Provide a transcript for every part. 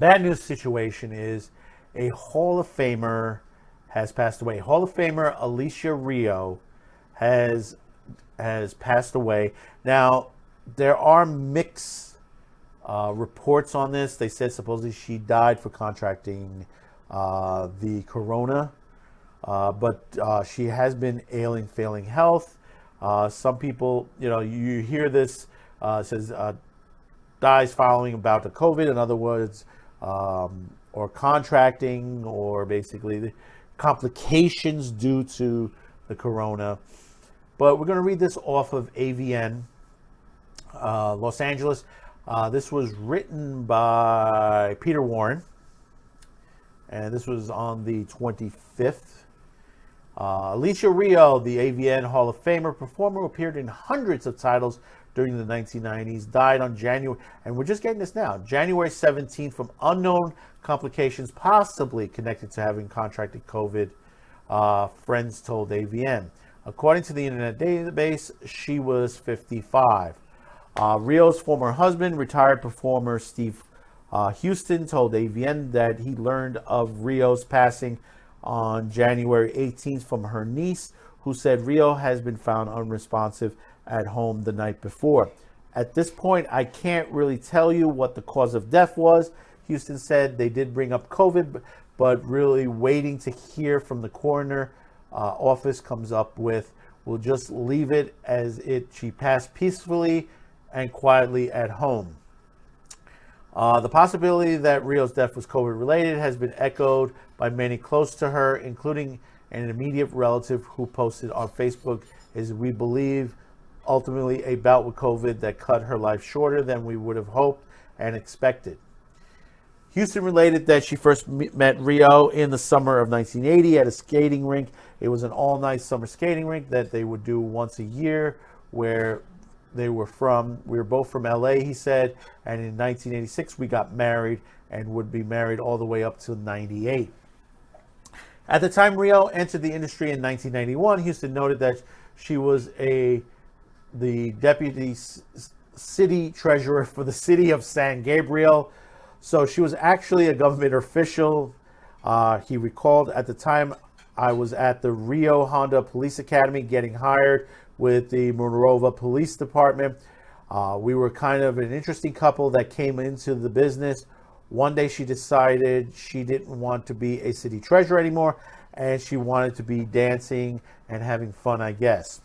bad news situation is a Hall of Famer has passed away. Hall of Famer Alicia Rio has passed away. Now, there are mixed reports on this. They said supposedly she died for contracting the corona, but she has been failing health. Some people, you hear this, says dies following about the COVID, in other words, or contracting, or basically the complications due to the corona. But we're going to read this off of AVN, Los Angeles. This was written by Peter Warren, and this was on the 25th. Alicia Rio, the AVN Hall of Famer performer who appeared in hundreds of titles during the 1990s, died on January 17th from unknown complications, possibly connected to having contracted COVID, friends told AVN. According to the internet database, she was 55. Rio's former husband, retired performer Steve Houston, told AVN that he learned of Rio's passing on January 18th from her niece, who said Rio has been found unresponsive at home the night before. At this point, I can't really tell you what the cause of death was. Houston said they did bring up COVID, but really waiting to hear from the coroner office comes up with, we'll just leave it as she passed peacefully and quietly at home. The possibility that Rio's death was COVID-related has been echoed by many close to her, including an immediate relative who posted on Facebook, we believe ultimately a bout with COVID that cut her life shorter than we would have hoped and expected. Houston related that she first met Rio in the summer of 1980 at a skating rink. It was an all-night summer skating rink that they would do once a year, where they were from. We were both from LA, he said, and in 1986 we got married and would be married all the way up to 98. At the time Rio entered the industry in 1991, Houston noted that she was the deputy city treasurer for the city of San Gabriel. So she was actually a government official. He recalled, at the time, I was at the Rio Honda Police Academy getting hired with the Monrovia Police Department. We were kind of an interesting couple that came into the business. One day she decided she didn't want to be a city treasurer anymore, and she wanted to be dancing and having fun, I guess.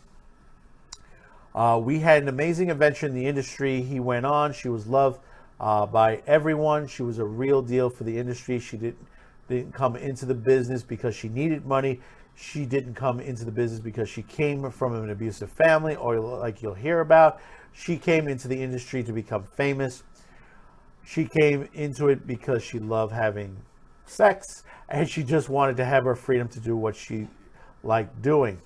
We had an amazing adventure in the industry, he went on. She was loved by everyone. She was a real deal for the industry. She didn't come into the business because she needed money. She didn't come into the business because she came from an abusive family, or like you'll hear about. She came into the industry to become famous. She came into it because she loved having sex, and she just wanted to have her freedom to do what she liked doing.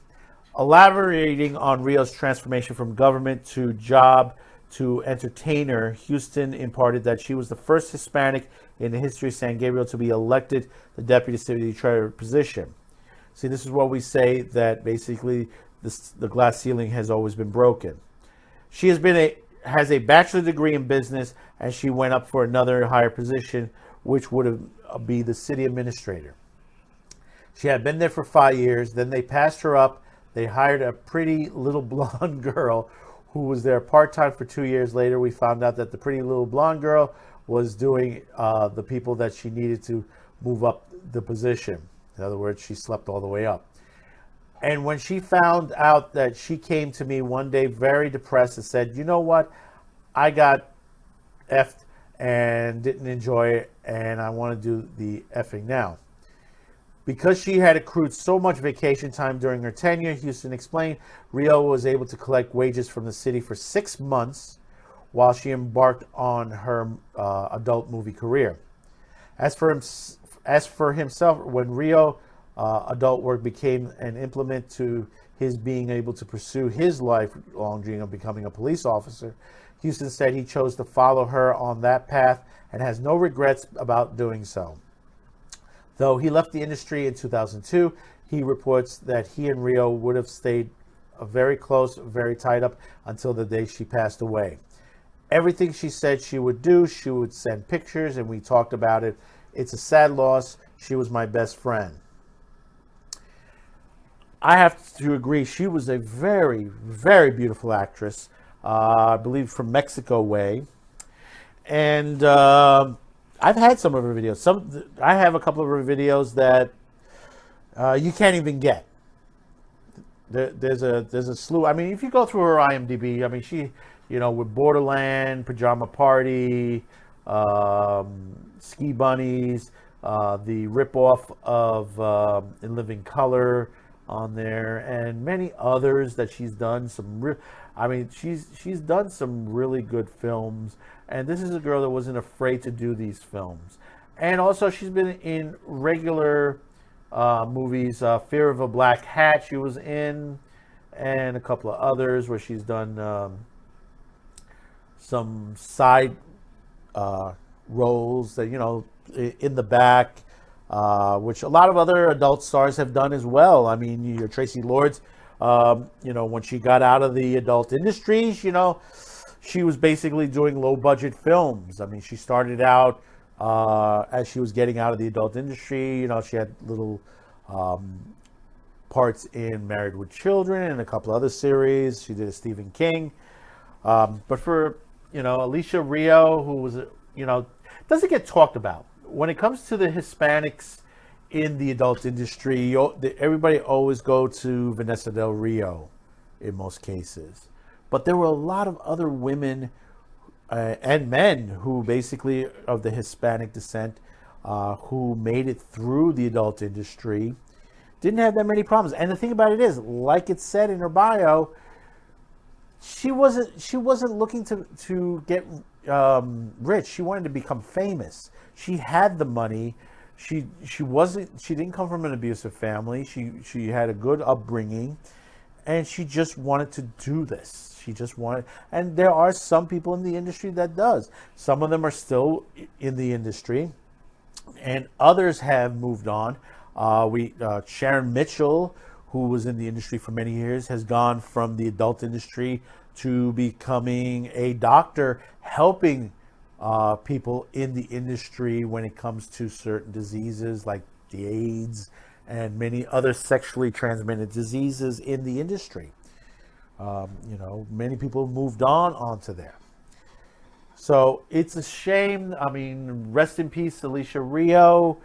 Elaborating on Rio's transformation from government to job to entertainer, Houston imparted that she was the first Hispanic in the history of San Gabriel to be elected the deputy city treasurer position. See, this is what we say, that basically the glass ceiling has always been broken. She has a bachelor's degree in business, and she went up for another higher position, which would be the city administrator. She had been there for 5 years. Then they passed her up. They hired a pretty little blonde girl who was there part-time for 2 years. Later, we found out that the pretty little blonde girl was doing the people that she needed to move up the position. In other words, she slept all the way up. And when she found out that, she came to me one day very depressed and said, you know what, I got effed and didn't enjoy it, and I want to do the effing now. Because she had accrued so much vacation time during her tenure, Houston explained, Rio was able to collect wages from the city for 6 months while she embarked on her adult movie career. As for himself, when Rio adult work became an implement to his being able to pursue his lifelong dream of becoming a police officer, Houston said he chose to follow her on that path and has no regrets about doing so. Though he left the industry in 2002, he reports that he and Rio would have stayed very close, very tied up until the day she passed away. Everything she said she would do, she would send pictures, and we talked about it. It's a sad loss. She was my best friend. I have to agree, she was a very, very beautiful actress. I believe from Mexico way. And I've had some of her videos. I have a couple of her videos that you can't even get. There's a slew. I mean, if you go through her IMDb, I mean, she, with Borderland, Pajama Party, Ski Bunnies, the ripoff of In Living Color on there, and many others that she's done. She's done some really good films, and this is a girl that wasn't afraid to do these films. And also, she's been in regular movies. Fear of a Black Hat she was in, and a couple of others where she's done some side roles that, in the back, which a lot of other adult stars have done as well. I mean, your Tracy Lords, when she got out of the adult industry, she was basically doing low budget films. I mean, she started out as she was getting out of the adult industry. She had little parts in Married with Children and a couple other series. She did a Stephen King. But for, Alicia Rio, who was, doesn't get talked about. When it comes to the Hispanics in the adult industry, everybody always go to Vanessa Del Rio in most cases. But there were a lot of other women and men who basically of the Hispanic descent who made it through the adult industry, didn't have that many problems. And the thing about it is, like it said in her bio, she wasn't looking to get rich. She wanted to become famous. She had the money. She didn't come from an abusive family. She had a good upbringing, and she just wanted to do this. She just wanted, and there are some people in the industry that does. Some of them are still in the industry, and others have moved on. Sharon Mitchell, who was in the industry for many years, has gone from the adult industry to becoming a doctor, helping people in the industry when it comes to certain diseases like the AIDS and many other sexually transmitted diseases in the industry. Many people have moved on onto there. So it's a shame. I mean, rest in peace, Alicia Rio.